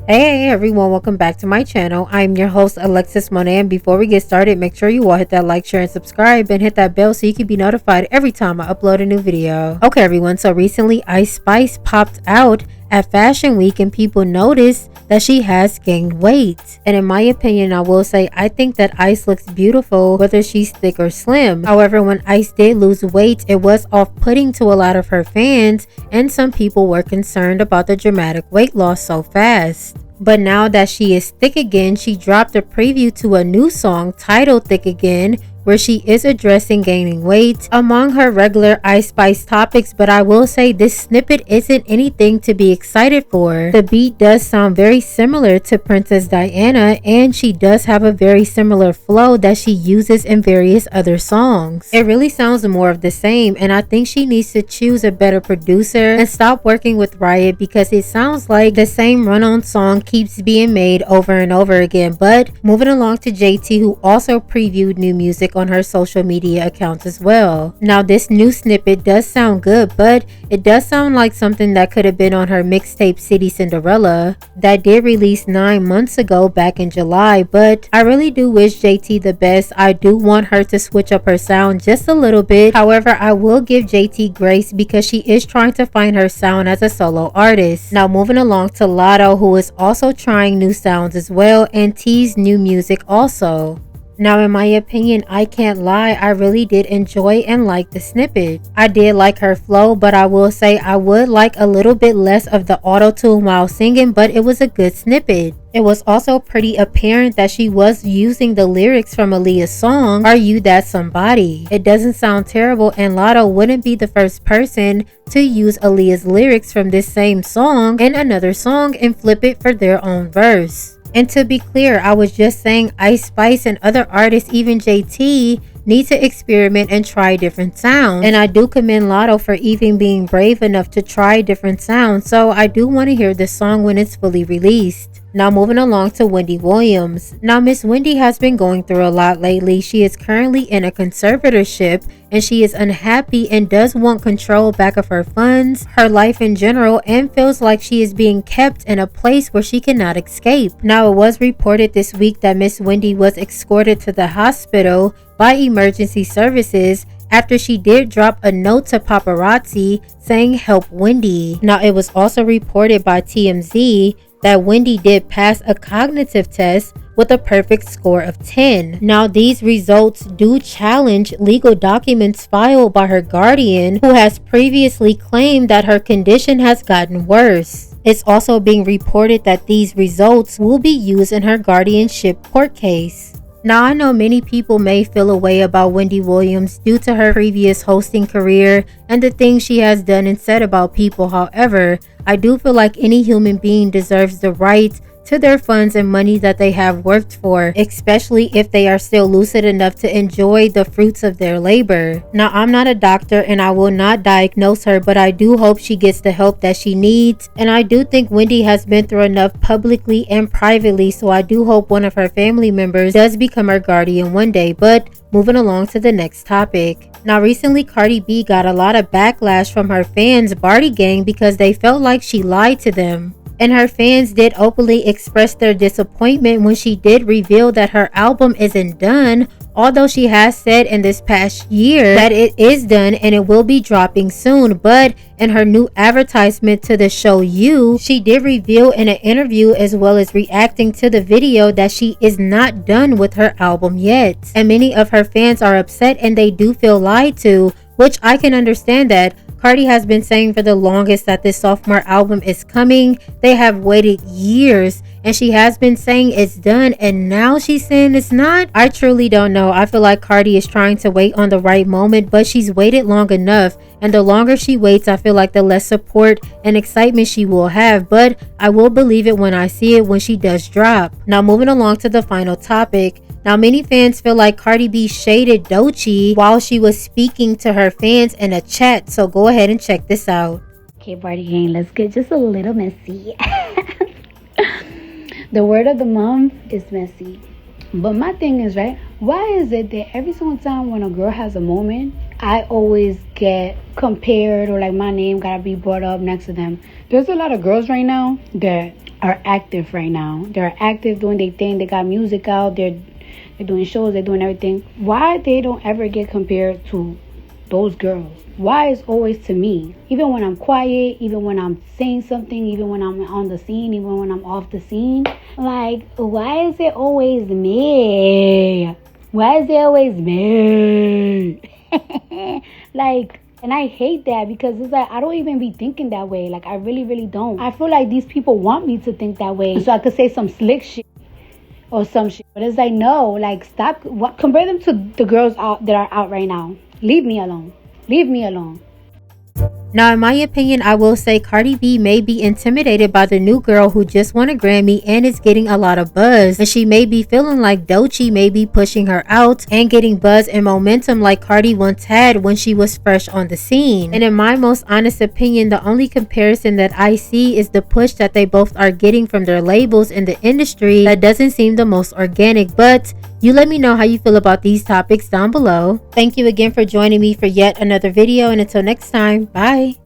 Hey everyone, welcome back to my channel. I'm your host Alexis Monet, and before we get started, make sure you all hit that like, share, and subscribe, and hit that bell so you can be notified every time I upload a new video. Okay everyone, so recently Ice Spice popped out at Fashion Week and people noticed that she has gained weight. And in my opinion, I will say I think that Ice looks beautiful whether she's thick or slim. However, when Ice did lose weight, it was off-putting to a lot of her fans, and some people were concerned about the dramatic weight loss so fast. But now that she is thick again, she dropped a preview to a new song titled Thick Again, where she is addressing gaining weight among her regular Ice Spice topics. But I will say this snippet isn't anything to be excited for. The beat does sound very similar to Princess Diana, and she does have a very similar flow that she uses in various other songs. It really sounds more of the same, and I think she needs to choose a better producer and stop working with Riot, because it sounds like the same run-on song keeps being made over and over again. But moving along to JT, who also previewed new music on her social media accounts as well. Now this new snippet does sound good, but it does sound like something that could have been on her mixtape City Cinderella that did release 9 months ago back in July. But I really do wish JT the best. I do want her to switch up her sound just a little bit. However, I will give JT grace because she is trying to find her sound as a solo artist. Now moving along to Latto, who is also trying new sounds as well and teased new music also. Now in my opinion, I can't lie, I really did enjoy and like the snippet. I did like her flow, but I will say I would like a little bit less of the auto-tune while singing, but it was a good snippet. It was also pretty apparent that she was using the lyrics from Aaliyah's song, Are You That Somebody? It doesn't sound terrible, and Latto wouldn't be the first person to use Aaliyah's lyrics from this same song in another song and flip it for their own verse. And to be clear, I was just saying Ice Spice and other artists, even JT, need to experiment and try different sounds. And I do commend Latto for even being brave enough to try different sounds. So I do want to hear this song when it's fully released. Now moving along to Wendy Williams. Now Miss Wendy has been going through a lot lately. She is currently in a conservatorship and she is unhappy and does want control back of her funds, her life in general, and feels like she is being kept in a place where she cannot escape. Now it was reported this week that Miss Wendy was escorted to the hospital by emergency services after she did drop a note to paparazzi saying help Wendy. Now it was also reported by TMZ that Wendy did pass a cognitive test with a perfect score of 10. Now these results do challenge legal documents filed by her guardian, who has previously claimed that her condition has gotten worse. It's also being reported that these results will be used in her guardianship court case. Now I know many people may feel a way about Wendy Williams due to her previous hosting career and the things she has done and said about people. However, I do feel like any human being deserves the right to their funds and money that they have worked for, especially if they are still lucid enough to enjoy the fruits of their labor. Now I'm not a doctor and I will not diagnose her, but I do hope she gets the help that she needs. And I do think Wendy has been through enough publicly and privately, so I do hope one of her family members does become her guardian one day. But moving along to the next topic. Now recently Cardi B got a lot of backlash from her fans, Barty Gang, because they felt like she lied to them. And her fans did openly express their disappointment when she did reveal that her album isn't done, although she has said in this past year that it is done and it will be dropping soon. But in her new advertisement to the show You, she did reveal in an interview as well as reacting to the video that she is not done with her album yet. And many of her fans are upset and they do feel lied to, which I can understand that. Cardi has been saying for the longest that this sophomore album is coming. They have waited years and she has been saying it's done, and now she's saying it's not. I truly don't know. I feel like Cardi is trying to wait on the right moment, but she's waited long enough, and the longer she waits, I feel like the less support and excitement she will have. But I will believe it when I see it when she does drop. Now moving along to the final topic. Now many fans feel like Cardi B shaded Doechii while she was speaking to her fans in a chat, so go ahead and check this out. Okay, Barty Gang, let's get just a little messy. The word of the month is messy. But my thing is, right, why is it that every single time when a girl has a moment, I always get compared, or like my name gotta be brought up next to them? There's a lot of girls right now that are active right now. They're active doing their thing. They got music out. They're doing shows. They're doing everything. Why they don't ever get compared to those girls? Why is always to me? Even when I'm quiet, even when I'm saying something, even when I'm on the scene, even when I'm off the scene. Like, why is it always me? Why is it always me? Like, and I hate that because it's like I don't even be thinking that way. Like, I really, really don't. I feel like these people want me to think that way so I could say some slick shit or some shit. But it's like, no, like, stop. Compare them to the girls out that are out right now. Leave me alone. Leave me alone. Now, in my opinion, I will say Cardi B may be intimidated by the new girl who just won a Grammy and is getting a lot of buzz. And she may be feeling like Doechii may be pushing her out and getting buzz and momentum like Cardi once had when she was fresh on the scene. And in my most honest opinion, the only comparison that I see is the push that they both are getting from their labels in the industry that doesn't seem the most organic. But you let me know how you feel about these topics down below. Thank you again for joining me for yet another video, and until next time, bye.